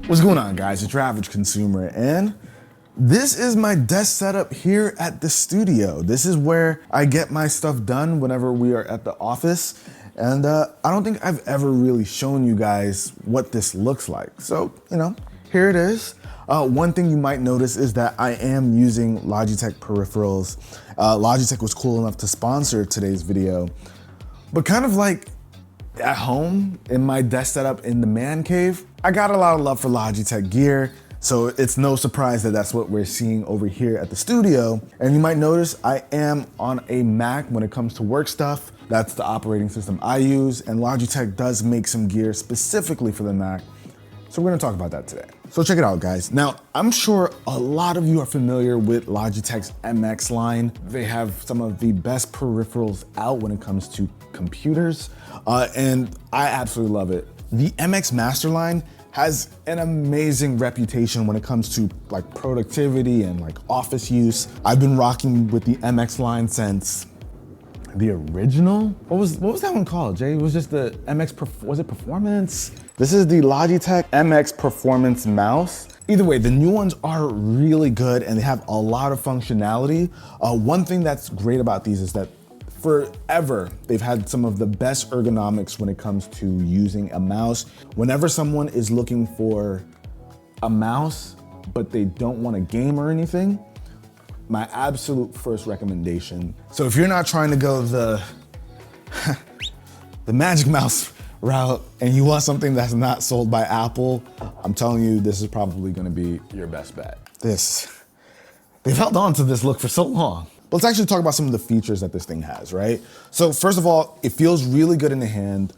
What's going on, guys? It's your average consumer, and this is my desk setup here at the studio. This is where I get my stuff done whenever we are at the office, and I don't think I've ever really shown you guys what this looks like. So, here it is. One thing you might notice is that I am using Logitech peripherals. Logitech was cool enough to sponsor today's video, but kind of like at home in my desk setup in the man cave, I got a lot of love for Logitech gear, so it's no surprise that that's what we're seeing over here at the studio. And you might notice I am on a Mac when it comes to work stuff. That's the operating system I use, and Logitech does make some gear specifically for the Mac. So we're gonna talk about that today. So check it out, guys. Now, I'm sure a lot of you are familiar with Logitech's MX line. They have some of the best peripherals out when it comes to computers, and I absolutely love it. The MX Master line has an amazing reputation when it comes to like productivity and like office use. I've been rocking with the MX line since the original. What was that one called, Jay? It was just the MX, was it Performance? This is the Logitech MX Performance mouse. Either way, the new ones are really good and they have a lot of functionality. One thing that's great about these is that forever, they've had some of the best ergonomics when it comes to using a mouse. Whenever someone is looking for a mouse, but they don't want to game or anything, my absolute first recommendation. So if you're not trying to go the Magic Mouse route and you want something that's not sold by Apple, I'm telling you, this is probably gonna be your best bet. They've held on to this look for so long. But let's actually talk about some of the features that this thing has, right? So first of all, it feels really good in the hand.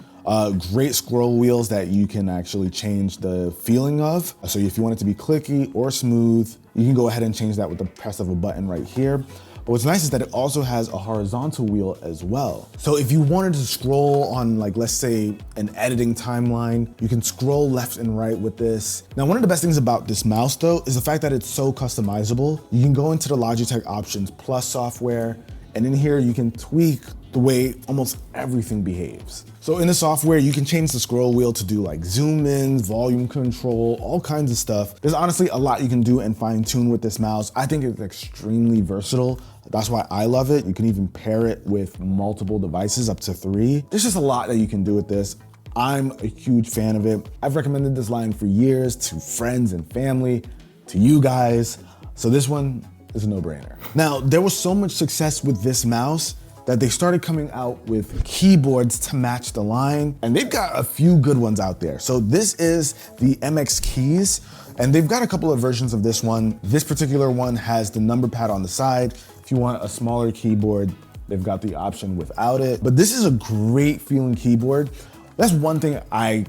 Great scroll wheels that you can actually change the feeling of. So if you want it to be clicky or smooth, you can go ahead and change that with the press of a button right here. But what's nice is that it also has a horizontal wheel as well. So if you wanted to scroll on, like, let's say an editing timeline, you can scroll left and right with this. Now, one of the best things about this mouse though is the fact that it's so customizable. You can go into the Logitech Options Plus software, and in here you can tweak the way almost everything behaves. So in the software, you can change the scroll wheel to do like zoom ins, volume control, all kinds of stuff. There's honestly a lot you can do and fine tune with this mouse. I think it's extremely versatile. That's why I love it. You can even pair it with multiple devices, up to 3. There's just a lot that you can do with this. I'm a huge fan of it. I've recommended this line for years to friends and family, to you guys. So this one is a no-brainer. Now, there was so much success with this mouse that they started coming out with keyboards to match the line, and they've got a few good ones out there. So this is the MX Keys, and they've got a couple of versions of this one. This particular one has the number pad on the side. If you want a smaller keyboard, they've got the option without it. But this is a great feeling keyboard. That's one thing I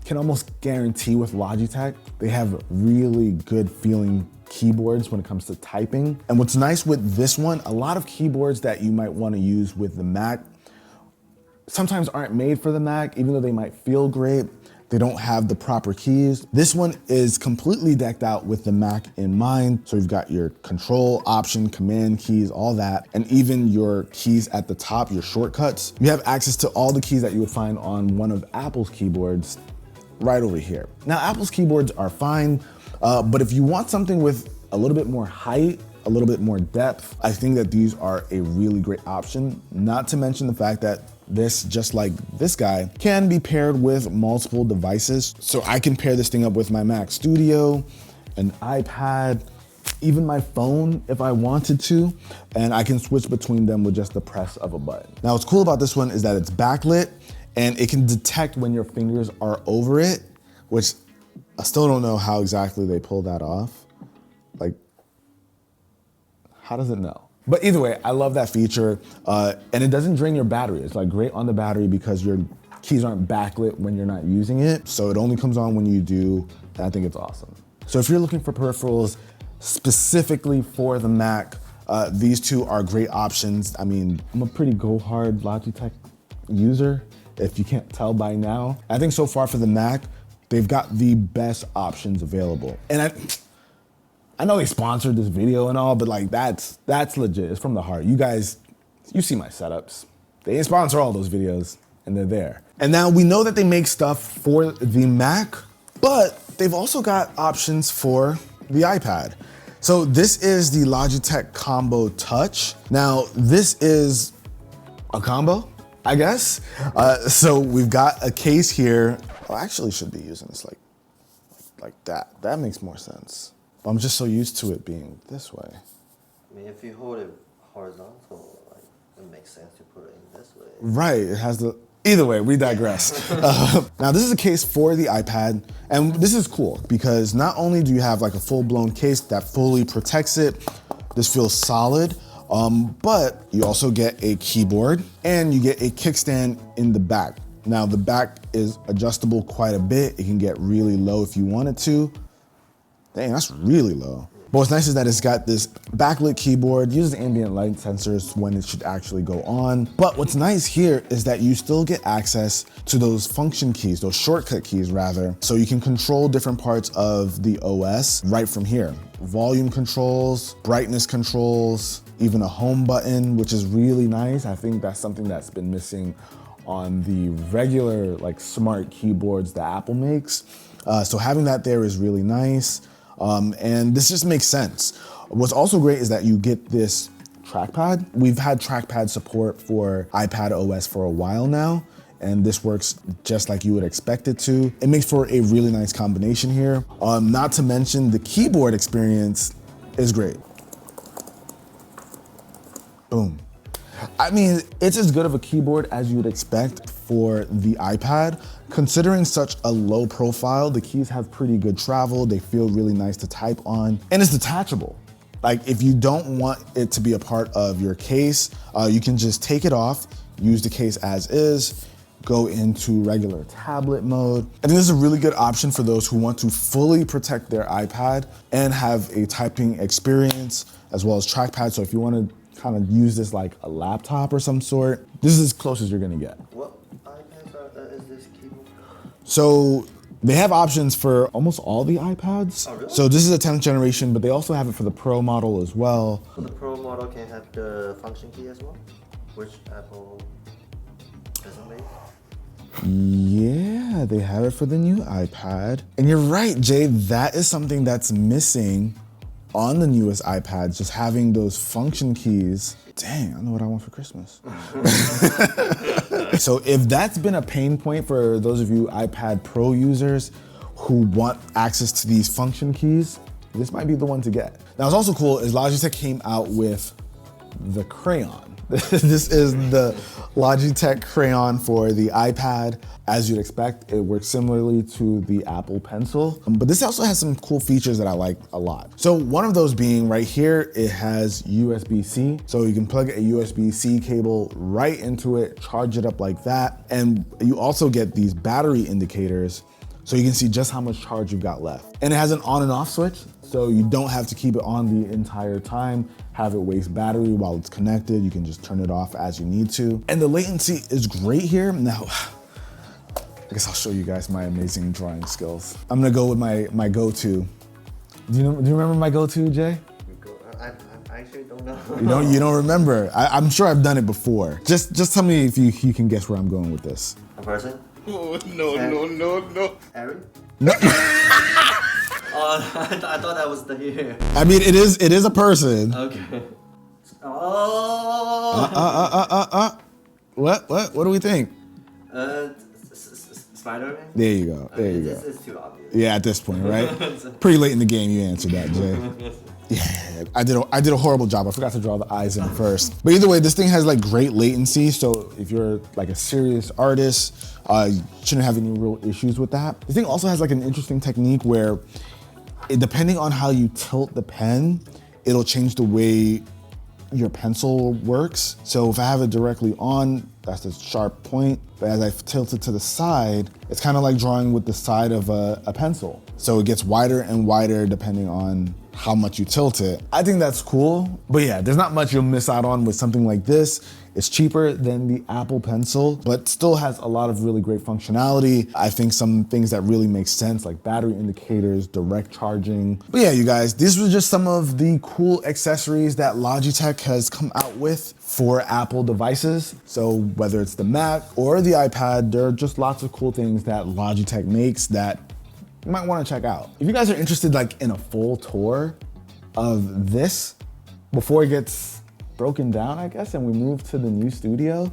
can almost guarantee with Logitech. They have really good feeling keyboards when it comes to typing. And what's nice with this one, a lot of keyboards that you might want to use with the Mac sometimes aren't made for the Mac, even though they might feel great. They don't have the proper keys. This one is completely decked out with the Mac in mind. So you've got your control, option, command keys, all that, and even your keys at the top, your shortcuts. You have access to all the keys that you would find on one of Apple's keyboards right over here. Now, Apple's keyboards are fine, but if you want something with a little bit more height, a little bit more depth, I think that these are a really great option. Not to mention the fact that this, just like this guy, can be paired with multiple devices. So I can pair this thing up with my Mac Studio, an iPad, even my phone if I wanted to, and I can switch between them with just the press of a button. Now, what's cool about this one is that it's backlit and it can detect when your fingers are over it, which I still don't know how exactly they pull that off. Like, how does it know? But either way, I love that feature, and it doesn't drain your battery. It's like great on the battery because your keys aren't backlit when you're not using it. So it only comes on when you do, and I think it's awesome. So if you're looking for peripherals specifically for the Mac, these two are great options. I mean, I'm a pretty go hard Logitech user, if you can't tell by now. I think so far for the Mac, they've got the best options available. And I know they sponsored this video and all, but like that's legit. It's from the heart. You guys, you see my setups. They sponsor all those videos and they're there. And now we know that they make stuff for the Mac, but they've also got options for the iPad. So this is the Logitech Combo Touch. Now, this is a combo, I guess. So we've got a case here. I actually should be using this like that. That makes more sense. But I'm just so used to it being this way. I mean, if you hold it horizontal, like, it makes sense to put it in this way. Right, it has the, either way, we digress. Now this is a case for the iPad, and this is cool because not only do you have like a full-blown case that fully protects it, this feels solid, but you also get a keyboard and you get a kickstand in the back. Now the back is adjustable quite a bit. It can get really low if you want it to. Dang, that's really low. But what's nice is that it's got this backlit keyboard, uses ambient light sensors when it should actually go on. But what's nice here is that you still get access to those function keys, those shortcut keys rather, so you can control different parts of the OS right from here. Volume controls, brightness controls, even a home button, which is really nice. I think that's something that's been missing on the regular like smart keyboards that Apple makes. So having that there is really nice. And this just makes sense. What's also great is that you get this trackpad. We've had trackpad support for iPad OS for a while now, and this works just like you would expect it to. It makes for a really nice combination here. Not to mention the keyboard experience is great. Boom. I mean, it's as good of a keyboard as you would expect for the iPad. Considering such a low profile, the keys have pretty good travel. They feel really nice to type on, and it's detachable. Like if you don't want it to be a part of your case, you can just take it off, use the case as is, go into regular tablet mode. I think this is a really good option for those who want to fully protect their iPad and have a typing experience as well as trackpad. So if you want to kind of use this like a laptop or some sort, this is as close as you're gonna get. What iPads is this keyboard? So they have options for almost all the iPads. Oh, really? So this is a 10th generation, but they also have it for the Pro model as well. So the Pro model can have the function key as well, which Apple doesn't make? Yeah, they have it for the new iPad. And you're right, Jay, that is something that's missing on the newest iPads, just having those function keys. Dang, I know what I want for Christmas. So if that's been a pain point for those of you iPad Pro users who want access to these function keys, this might be the one to get. Now what's also cool is Logitech came out with the crayon. This is the Logitech crayon for the iPad. As you'd expect, it works similarly to the Apple Pencil, but this also has some cool features that I like a lot. So one of those being right here, it has USB-C. So you can plug a USB-C cable right into it, charge it up like that. And you also get these battery indicators so you can see just how much charge you've got left. And it has an on and off switch, so you don't have to keep it on the entire time, have it waste battery while it's connected. You can just turn it off as you need to. And the latency is great here. Now, I guess I'll show you guys my amazing drawing skills. I'm gonna go with my go-to. Do you remember my go-to, Jay? I actually don't know. You don't remember? I'm sure I've done it before. Just tell me if you can guess where I'm going with this. A person? Oh, no. Aaron? No. Oh, I thought that was the here. I mean, it is a person. Okay. Oh. What do we think? Spider-Man? There you go. There you go. This is too obvious. Yeah, at this point, right? Pretty late in the game, you answered that, Jay. Yeah, I did a horrible job. I forgot to draw the eyes in first. But either way, this thing has like great latency. So if you're like a serious artist, you shouldn't have any real issues with that. The thing also has like an interesting technique where, depending on how you tilt the pen, it'll change the way your pencil works. So if I have it directly on, that's the sharp point. But as I tilt it to the side, it's kind of like drawing with the side of a pencil. So it gets wider and wider depending on how much you tilt it. I think that's cool. But yeah, there's not much you'll miss out on with something like this. It's cheaper than the Apple Pencil, but still has a lot of really great functionality. I think some things that really make sense, like battery indicators, direct charging. But yeah, you guys, these were just some of the cool accessories that Logitech has come out with for Apple devices. So whether it's the Mac or the iPad, there are just lots of cool things that Logitech makes that you might want to check out. If you guys are interested like in a full tour of this before it gets broken down, I guess, and we move to the new studio,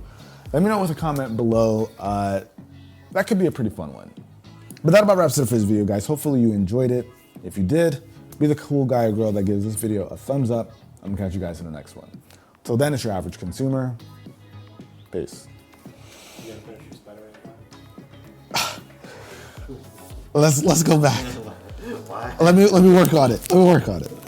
let me know with a comment below. That could be a pretty fun one. But that about wraps it up for this video, guys. Hopefully you enjoyed it. If you did, be the cool guy or girl that gives this video a thumbs up. I'm gonna catch you guys in the next one. Till then, it's your average consumer. Peace. You gonna finish your Spider-Man? Let's go back. Why? Let me work on it.